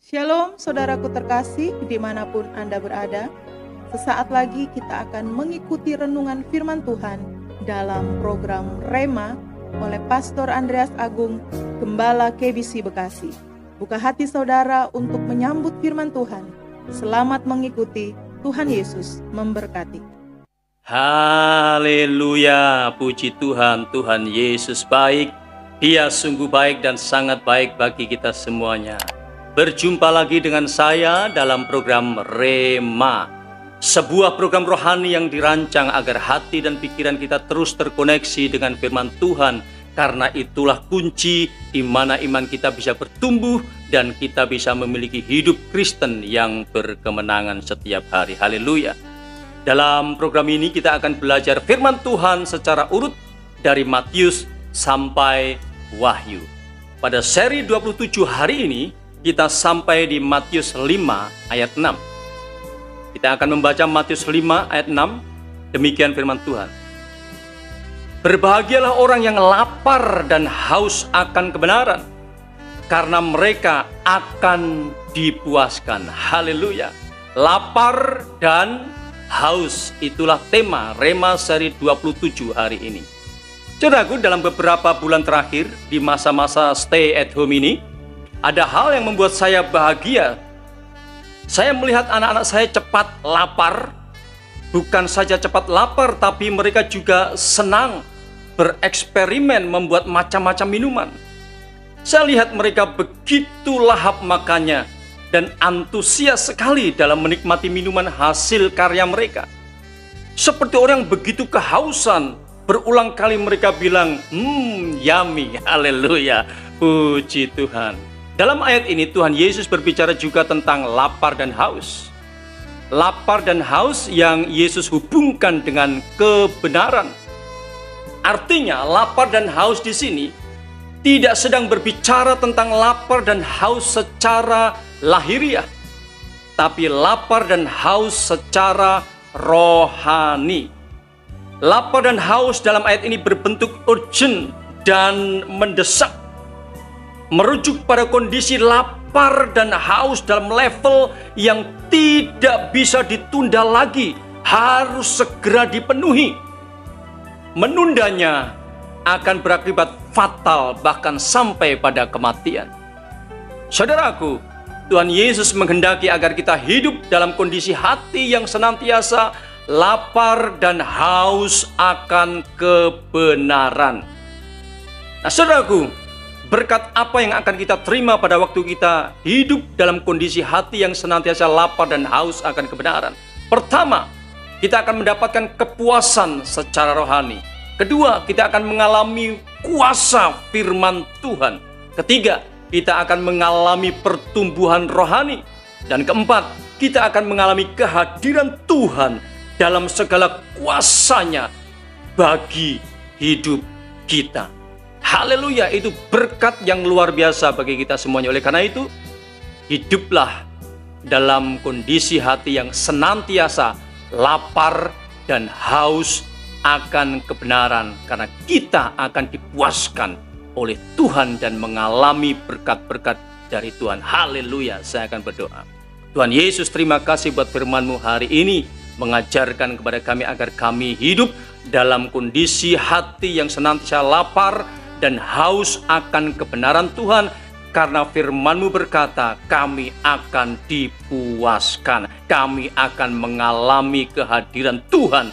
Shalom saudaraku terkasih dimanapun Anda berada. Sesaat lagi kita akan mengikuti renungan firman Tuhan dalam program Rema oleh Pastor Andreas Agung, Gembala KBC Bekasi. Buka hati saudara untuk menyambut firman Tuhan. Selamat mengikuti, Tuhan Yesus memberkati. Haleluya, puji Tuhan, Tuhan Yesus baik. Dia sungguh baik dan sangat baik bagi kita semuanya. Berjumpa lagi dengan saya dalam program Rema, sebuah program rohani yang dirancang agar hati dan pikiran kita terus terkoneksi dengan firman Tuhan. Karena itulah kunci di mana iman kita bisa bertumbuh dan kita bisa memiliki hidup Kristen yang berkemenangan setiap hari. Haleluya. Dalam program ini kita akan belajar firman Tuhan secara urut dari Matius sampai Wahyu. Pada seri 27 hari ini kita sampai di Matius 5 ayat 6. Kita akan membaca Matius 5 ayat 6. Demikian firman Tuhan. Berbahagialah orang yang lapar dan haus akan kebenaran, karena mereka akan dipuaskan. Haleluya. Lapar dan haus, itulah tema Rema seri 27 hari ini. Saudaraku, dalam beberapa bulan terakhir di masa-masa stay at home ini, ada hal yang membuat saya bahagia. Saya melihat anak-anak saya cepat lapar. Bukan saja cepat lapar, tapi mereka juga senang bereksperimen membuat macam-macam minuman. Saya lihat mereka begitu lahap makannya dan antusias sekali dalam menikmati minuman hasil karya mereka. Seperti orang begitu kehausan, berulang kali mereka bilang, yummy, haleluya, puji Tuhan. Dalam ayat ini Tuhan Yesus berbicara juga tentang lapar dan haus. Lapar dan haus yang Yesus hubungkan dengan kebenaran. Artinya lapar dan haus di sini tidak sedang berbicara tentang lapar dan haus secara lahiriah, tapi lapar dan haus secara rohani. Lapar dan haus dalam ayat ini berbentuk urgent dan mendesak, merujuk pada kondisi lapar dan haus dalam level yang tidak bisa ditunda lagi, harus segera dipenuhi. Menundanya akan berakibat fatal, bahkan sampai pada kematian. Saudaraku, Tuhan Yesus menghendaki agar kita hidup dalam kondisi hati yang senantiasa lapar dan haus akan kebenaran. Nah, saudaraku, berkat apa yang akan kita terima pada waktu kita hidup dalam kondisi hati yang senantiasa lapar dan haus akan kebenaran? Pertama, kita akan mendapatkan kepuasan secara rohani. Kedua, kita akan mengalami kuasa firman Tuhan. Ketiga, kita akan mengalami pertumbuhan rohani. Dan keempat, kita akan mengalami kehadiran Tuhan dalam segala kuasanya bagi hidup kita. Haleluya, itu berkat yang luar biasa bagi kita semuanya. Oleh karena itu, hiduplah dalam kondisi hati yang senantiasa lapar dan haus akan kebenaran, karena kita akan dipuaskan oleh Tuhan dan mengalami berkat-berkat dari Tuhan. Haleluya, saya akan berdoa. Tuhan Yesus, terima kasih buat firman-Mu hari ini, mengajarkan kepada kami agar kami hidup dalam kondisi hati yang senantiasa lapar dan haus akan kebenaran Tuhan, karena firman-Mu berkata kami akan dipuaskan, kami akan mengalami kehadiran Tuhan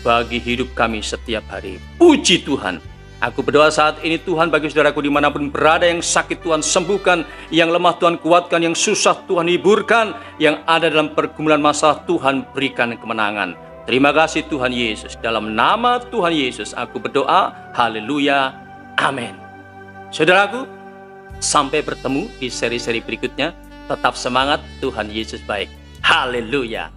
bagi hidup kami setiap hari. Puji Tuhan. Aku berdoa saat ini Tuhan bagi saudaraku dimanapun berada, yang sakit Tuhan sembuhkan, yang lemah Tuhan kuatkan, yang susah Tuhan hiburkan, yang ada dalam pergumulan masalah Tuhan berikan kemenangan. Terima kasih Tuhan Yesus. Dalam nama Tuhan Yesus aku berdoa. Haleluya. Amin. Saudaraku, sampai bertemu di seri-seri berikutnya. Tetap semangat, Tuhan Yesus baik. Haleluya.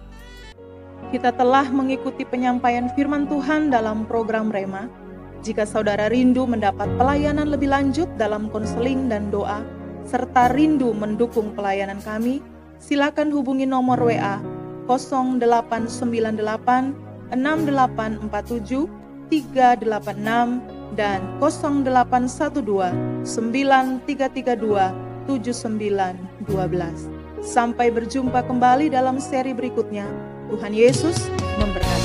Kita telah mengikuti penyampaian firman Tuhan dalam program Rema. Jika saudara rindu mendapat pelayanan lebih lanjut dalam konseling dan doa, serta rindu mendukung pelayanan kami, silakan hubungi nomor WA 0898 6847 386 dan 0812 9332 7912. Sampai berjumpa kembali dalam seri berikutnya. Tuhan Yesus memberkati.